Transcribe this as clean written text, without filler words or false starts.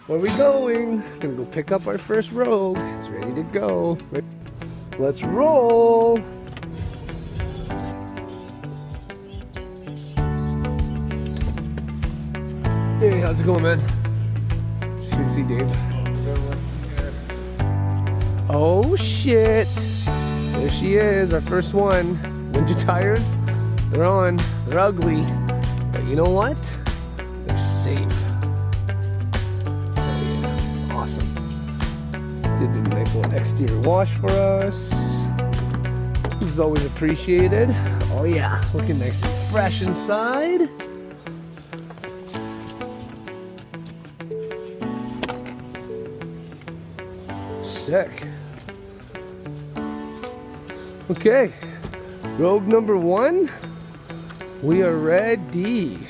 Where are we going? Gonna go pick up our first Rogue. It's ready to go. Let's roll. Hey, how's it going, man? Good to see Dave. Oh shit! There she is, our first one. Winter tires, they're on. They're ugly, but you know what? They're safe. Awesome. Did the nice little exterior wash for us. This is always appreciated. Oh yeah, looking nice and fresh inside. Sick. Okay, Rogue number 1. We are ready.